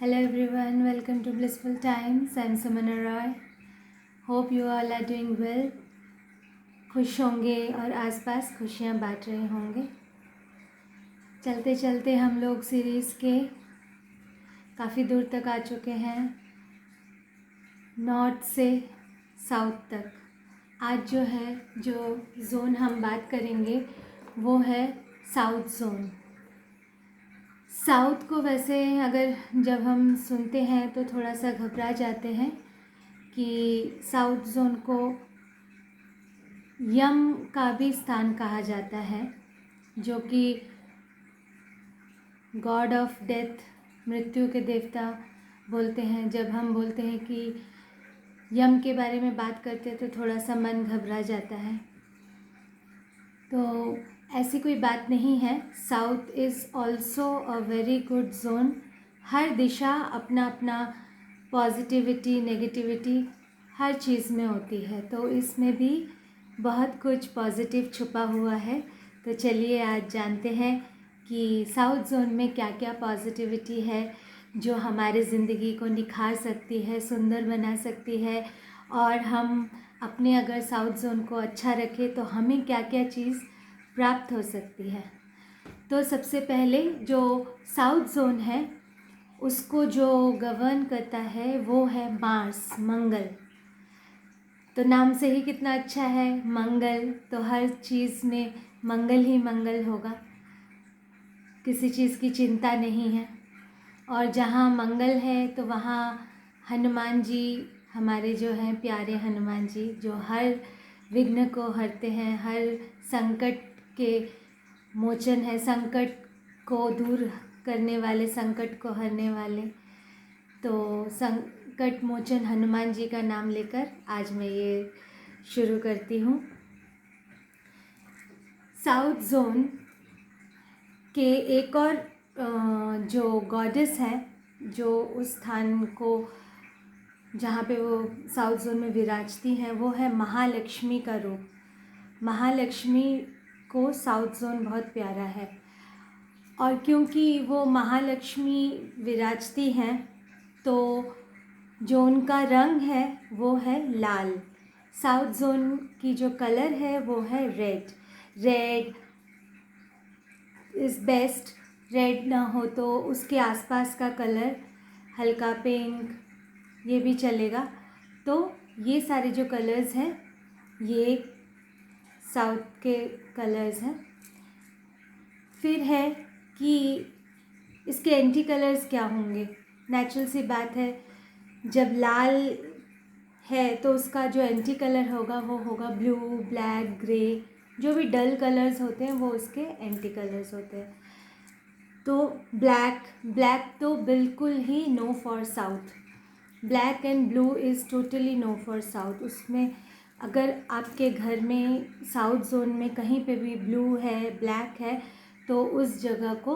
Hello everyone, welcome to Blissful Times. I'm Sumana Roy. Hope you all are doing well. खुश होंगे और आसपास खुशियाँ बांट रहे होंगे। चलते चलते हम लोग सीरीज़ के काफ़ी दूर तक आ चुके हैं, नॉर्थ से साउथ तक। आज जो जोन हम बात करेंगे वो है साउथ जोन। साउथ को वैसे अगर जब हम सुनते हैं तो थोड़ा सा घबरा जाते हैं कि साउथ जोन को यम का भी स्थान कहा जाता है, जो कि गॉड ऑफ डेथ, मृत्यु के देवता बोलते हैं। जब हम बोलते हैं कि यम के बारे में बात करते हैं तो थोड़ा सा मन घबरा जाता है। तो ऐसी कोई बात नहीं है। South is also a very good zone. हर दिशा अपना अपना पॉजिटिविटी, नेगेटिविटी हर चीज़ में होती है, तो इसमें भी बहुत कुछ पॉजिटिव छुपा हुआ है। तो चलिए आज जानते हैं कि साउथ जोन में क्या क्या पॉजिटिविटी है जो हमारे ज़िंदगी को निखार सकती है, सुंदर बना सकती है, और हम अपने अगर साउथ जोन को अच्छा रखें तो हमें क्या क्या चीज़ प्राप्त हो सकती है। तो सबसे पहले जो साउथ जोन है उसको जो गवर्न करता है वो है मार्स, मंगल। तो नाम से ही कितना अच्छा है, मंगल। तो हर चीज़ में मंगल ही मंगल होगा, किसी चीज़ की चिंता नहीं है। और जहाँ मंगल है तो वहाँ हनुमान जी, हमारे जो हैं प्यारे हनुमान जी, जो हर विघ्न को हरते हैं, हर संकट के मोचन है, संकट को दूर करने वाले, संकट को हरने वाले। तो संकट मोचन हनुमान जी का नाम लेकर आज मैं ये शुरू करती हूँ। साउथ जोन के एक और जो गॉडेस है, जो उस स्थान को जहाँ पे वो साउथ जोन में विराजती हैं, वो है महालक्ष्मी का रूप। महालक्ष्मी को साउथ जोन बहुत प्यारा है, और क्योंकि वो महालक्ष्मी विराजती हैं तो जो उनका रंग है वो है लाल। साउथ जोन की जो कलर है वो है red. Red is best. Red ना हो तो उसके आसपास का कलर हल्का पिंक, ये भी चलेगा। तो ये सारे जो कलर्स हैं ये साउथ के कलर्स हैं। फिर है कि इसके एंटी कलर्स क्या होंगे। नेचुरल सी बात है, जब लाल है तो उसका जो एंटी कलर होगा वो होगा ब्लू, ब्लैक, ग्रे। जो भी डल कलर्स होते हैं वो उसके एंटी कलर्स होते हैं। तो ब्लैक तो बिल्कुल ही no for south. Black and blue is totally no for south. उसमें अगर आपके घर में साउथ जोन में कहीं पे भी ब्लू है, ब्लैक है, तो उस जगह को,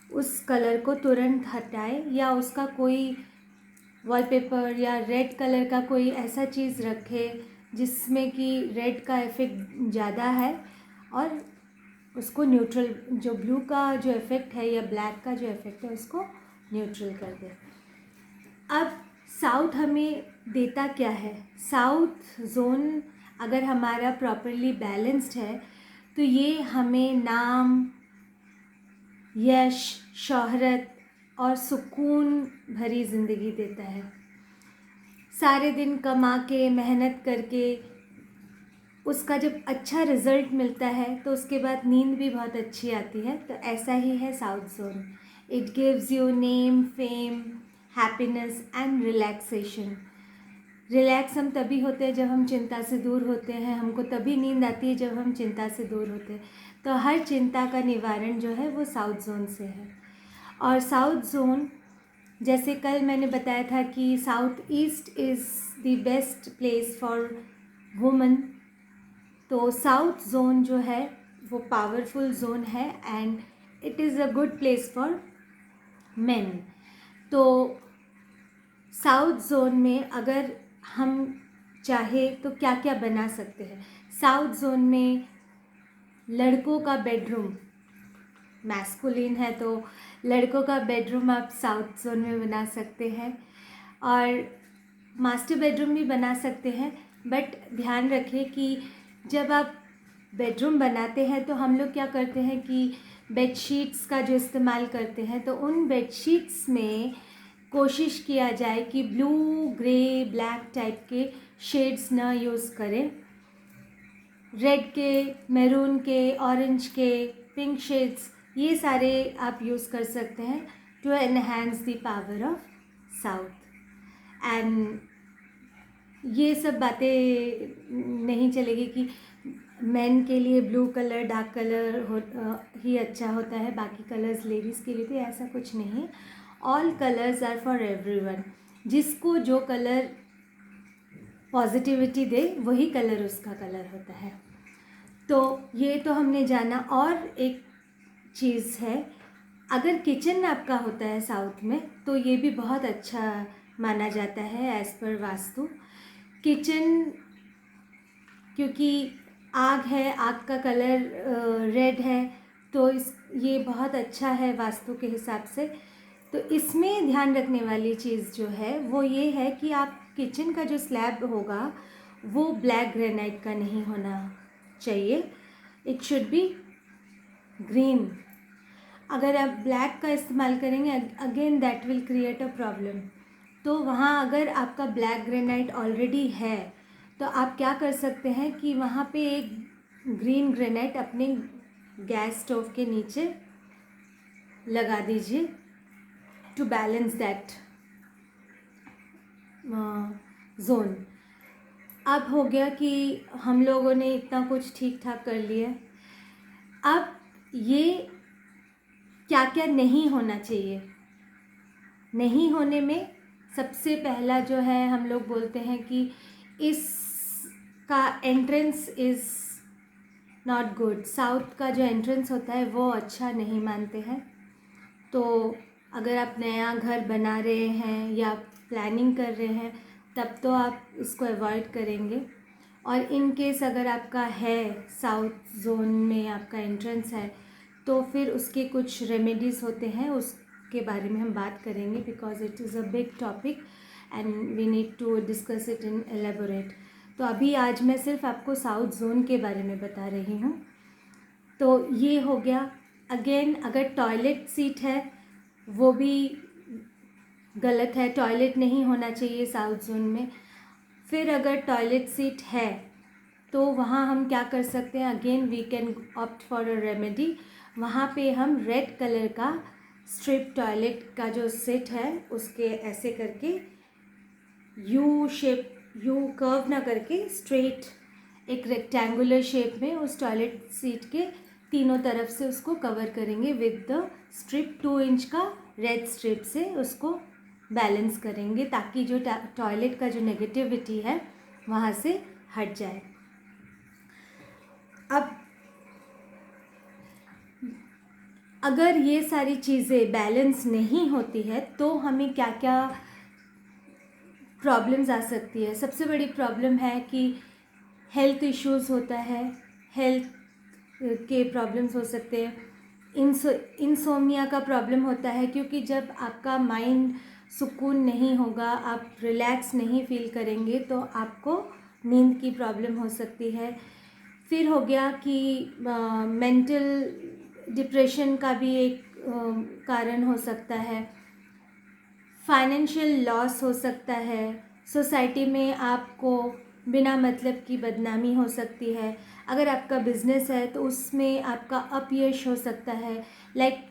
उस कलर को तुरंत हटाए, या उसका कोई वॉलपेपर या रेड कलर का कोई ऐसा चीज़ रखे जिसमें कि रेड का इफ़ेक्ट ज़्यादा है, और उसको न्यूट्रल, जो ब्लू का जो इफ़ेक्ट है या ब्लैक का जो इफ़ेक्ट है उसको न्यूट्रल कर दे। अब साउथ हमें देता क्या है। साउथ जोन अगर हमारा प्रॉपरली बैलेंस्ड है तो ये हमें नाम, यश, शोहरत और सुकून भरी ज़िंदगी देता है। सारे दिन कमा के, मेहनत करके उसका जब अच्छा रिज़ल्ट मिलता है तो उसके बाद नींद भी बहुत अच्छी आती है। तो ऐसा ही है south zone. It gives you name, fame, happiness and relaxation. Relax हम तभी होते हैं जब हम चिंता से दूर होते हैं, हमको तभी नींद आती है जब हम चिंता से दूर होते हैं। तो हर चिंता का निवारण जो है वो साउथ जोन से है। और साउथ जोन, जैसे कल मैंने बताया था कि south east is the best place for woman, तो साउथ जोन जो है वो पावरफुल जोन है and it is a good place for main. तो साउथ जोन में अगर हम चाहे तो क्या क्या बना सकते हैं। साउथ जोन में लड़कों का बेडरूम मैस्कुलिन है तो लड़कों का बेडरूम आप साउथ जोन में बना सकते हैं और मास्टर बेडरूम भी बना सकते हैं। बट ध्यान रखें कि जब आप बेडरूम बनाते हैं तो हम लोग क्या करते हैं कि बेडशीट्स का जो इस्तेमाल करते हैं तो उन बेडशीट्स में कोशिश किया जाए कि ब्लू, ग्रे, ब्लैक टाइप के शेड्स ना यूज़ करें। रेड के, मैरून के, ऑरेंज के, पिंक शेड्स, ये सारे आप यूज़ कर सकते हैं to enhance the power of south. And ये सब बातें नहीं चलेगी कि मेन के लिए ब्लू कलर, डार्क कलर ही अच्छा होता है, बाकी कलर्स लेडीज़ के लिए, तो ऐसा कुछ नहीं है। All colours are for everyone. जिसको जो कलर पॉजिटिविटी दे वही कलर उसका कलर होता है। तो ये तो हमने जाना। और एक चीज़ है, अगर किचन आपका होता है साउथ में तो ये भी बहुत अच्छा माना जाता है एज़ पर वास्तु। किचन, क्योंकि आग है, आग का कलर रेड है, तो ये बहुत अच्छा है वास्तु के हिसाब से। तो इसमें ध्यान रखने वाली चीज़ जो है वो ये है कि आप किचन का जो स्लैब होगा वो ब्लैक ग्रेनाइट का नहीं होना चाहिए, इट शुड बी ग्रीन। अगर आप ब्लैक का इस्तेमाल करेंगे again that will create a problem. तो वहाँ अगर आपका ब्लैक ग्रेनाइट ऑलरेडी है तो आप क्या कर सकते हैं कि वहाँ पे एक ग्रीन ग्रेनाइट अपने गैस स्टोव के नीचे लगा दीजिए टू बैलेंस दैट जोन। अब हो गया कि हम लोगों ने इतना कुछ ठीक ठाक कर लिया। अब ये क्या क्या नहीं होना चाहिए। नहीं होने में सबसे पहला जो है, हम लोग बोलते हैं कि इसका entrance is not good. South का जो एंट्रेंस होता है वो अच्छा नहीं मानते हैं। तो अगर आप नया घर बना रहे हैं या प्लानिंग कर रहे हैं तब तो आप इसको अवॉइड करेंगे। और इन केस अगर आपका है, साउथ जोन में आपका एंट्रेंस है, तो फिर उसके कुछ रेमेडीज़ होते हैं, उसके बारे में हम बात करेंगे because it is a big topic and we need to discuss it in elaborate. तो अभी आज मैं सिर्फ आपको साउथ जोन के बारे में बता रही हूँ। तो ये हो गया। अगेन, अगर टॉयलेट सीट है वो भी गलत है, टॉयलेट नहीं होना चाहिए साउथ जोन में। फिर अगर टॉयलेट सीट है तो वहाँ हम क्या कर सकते हैं, again we can opt for a remedy. वहाँ पे हम रेड कलर का स्ट्रिप टॉयलेट का जो सेट है उसके ऐसे करके यू शेप, यू कर्व ना करके स्ट्रेट एक रेक्टेंगुलर शेप में उस टॉयलेट सीट के तीनों तरफ से उसको कवर करेंगे विद द स्ट्रिप। 2 इंच का रेड स्ट्रिप से उसको बैलेंस करेंगे ताकि जो टॉयलेट का जो नेगेटिविटी है वहाँ से हट जाए। अब अगर ये सारी चीज़ें बैलेंस नहीं होती है तो हमें क्या क्या प्रॉब्लम्स आ सकती है। सबसे बड़ी प्रॉब्लम है कि हेल्थ इश्यूज़ होता है, हेल्थ के प्रॉब्लम्स हो सकते हैं। इंसोमिया का प्रॉब्लम होता है क्योंकि जब आपका माइंड सुकून नहीं होगा, आप रिलैक्स नहीं फील करेंगे तो आपको नींद की प्रॉब्लम हो सकती है। फिर हो गया कि मेंटल डिप्रेशन का भी एक कारण हो सकता है। फाइनेंशियल लॉस हो सकता है। सोसाइटी में आपको बिना मतलब की बदनामी हो सकती है। अगर आपका बिजनेस है तो उसमें आपका अपयश हो सकता है। लाइक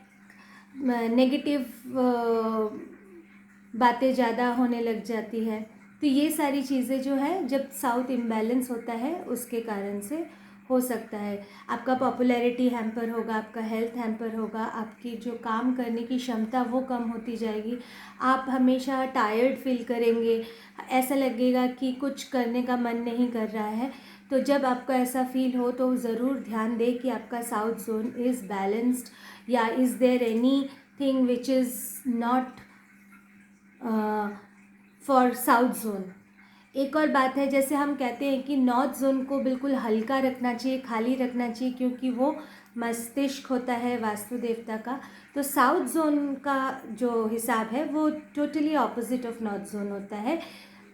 नेगेटिव बातें ज़्यादा होने लग जाती है। तो ये सारी चीज़ें जो है जब साउथ इम्बैलेंस होता है उसके कारण से हो सकता है। आपका पॉपुलैरिटी हैम्पर होगा, आपका हेल्थ हैम्पर होगा, आपकी जो काम करने की क्षमता वो कम होती जाएगी। आप हमेशा टायर्ड फील करेंगे, ऐसा लगेगा कि कुछ करने का मन नहीं कर रहा है। तो जब आपको ऐसा फील हो तो ज़रूर ध्यान दें कि आपका साउथ जोन इज़ बैलेंस्ड या is there any thing which is not for south zone. एक और बात है, जैसे हम कहते हैं कि नॉर्थ जोन को बिल्कुल हल्का रखना चाहिए, खाली रखना चाहिए, क्योंकि वो मस्तिष्क होता है वास्तु देवता का, तो साउथ जोन का जो हिसाब है वो totally opposite of north zone होता है।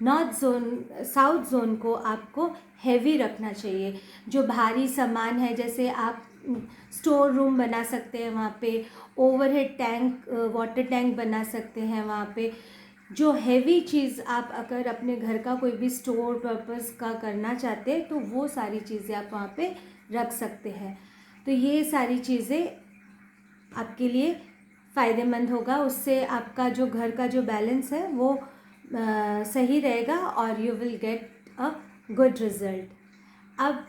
साउथ जोन को आपको हैवी रखना चाहिए। जो भारी सामान है, जैसे आप स्टोर रूम बना सकते हैं वहाँ पे, ओवरहेड टैंक, वाटर टैंक बना सकते हैं वहाँ पे। जो हैवी चीज़ आप अगर अपने घर का कोई भी स्टोर पर्पस का करना चाहते हैं तो वो सारी चीज़ें आप वहाँ पे रख सकते हैं। तो ये सारी चीज़ें आपके लिए फ़ायदेमंद होगा, उससे आपका जो घर का जो बैलेंस है वो सही रहेगा और you will get a good result. अब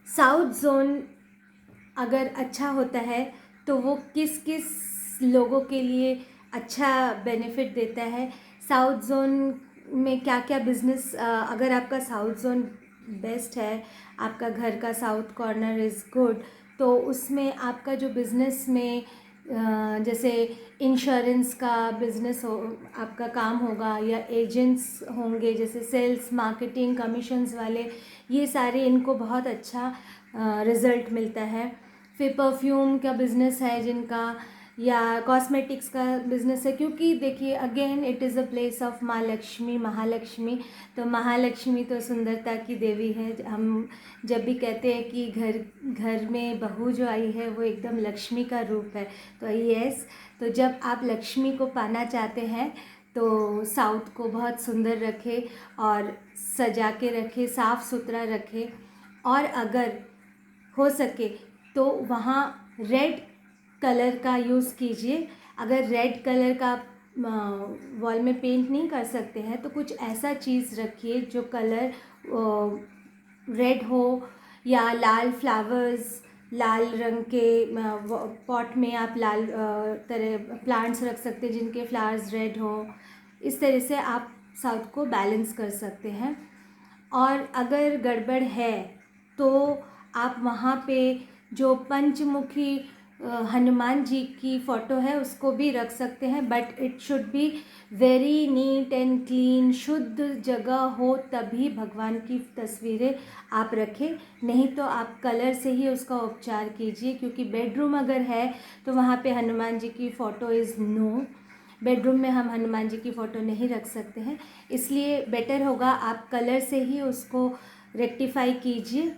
साउथ जोन अगर अच्छा होता है तो वो किस किस लोगों के लिए अच्छा बेनिफिट देता है, साउथ जोन में क्या क्या बिजनेस, अगर आपका साउथ जोन बेस्ट है, आपका घर का साउथ कॉर्नर इज़ गुड, तो उसमें आपका जो बिज़नेस में जैसे इंश्योरेंस का बिज़नेस हो, आपका काम होगा, या एजेंट्स होंगे जैसे सेल्स, मार्केटिंग, कमीशंस वाले, ये सारे इनको बहुत अच्छा रिज़ल्ट मिलता है। फिर परफ्यूम का बिज़नेस है जिनका, या कॉस्मेटिक्स का बिज़नेस है, क्योंकि देखिए again it is a place of माँ लक्ष्मी, महालक्ष्मी। तो महालक्ष्मी तो सुंदरता की देवी है। हम जब भी कहते हैं कि घर में बहू जो आई है वो एकदम लक्ष्मी का रूप है, तो यस, तो जब आप लक्ष्मी को पाना चाहते हैं तो साउथ को बहुत सुंदर रखें और सजा के रखें, साफ़ सुथरा रखें, और अगर हो सके तो वहाँ रेड कलर का यूज़ कीजिए। अगर रेड कलर का वॉल में पेंट नहीं कर सकते हैं तो कुछ ऐसा चीज़ रखिए जो कलर रेड हो, या लाल फ्लावर्स, लाल रंग के पॉट में आप लाल तरह प्लांट्स रख सकते हैं जिनके फ्लावर्स रेड हो। इस तरह से आप साउथ को बैलेंस कर सकते हैं। और अगर गड़बड़ है तो आप वहाँ पे जो पंचमुखी हनुमान जी की फ़ोटो है उसको भी रख सकते हैं, but it should be very neat and clean, शुद्ध जगह हो तभी भगवान की तस्वीरें आप रखें, नहीं तो आप कलर से ही उसका उपचार कीजिए। क्योंकि बेडरूम अगर है तो वहाँ पे हनुमान जी की फ़ोटो इज़ नो, बेडरूम में हम हनुमान जी की फ़ोटो नहीं रख सकते हैं, इसलिए बेटर होगा आप कलर से ही उसको रेक्टिफाई कीजिए।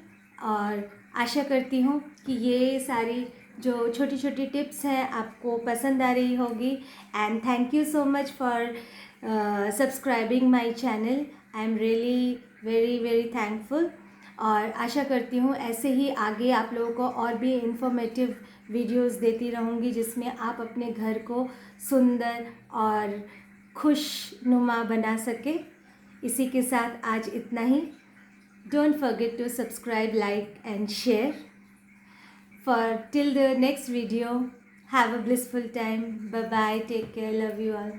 और आशा करती हूँ कि ये सारी जो छोटी छोटी टिप्स हैं आपको पसंद आ रही होगी। And thank you so much for subscribing my channel. I am really very very thankful, और आशा करती हूँ ऐसे ही आगे आप लोगों को और भी इंफॉर्मेटिव वीडियोस देती रहूँगी जिसमें आप अपने घर को सुंदर और खुशनुमा बना सके। इसी के साथ आज इतना ही। Don't forget to subscribe, like and share. For till the next video, have a blissful time. Bye bye. Take care. Love you all.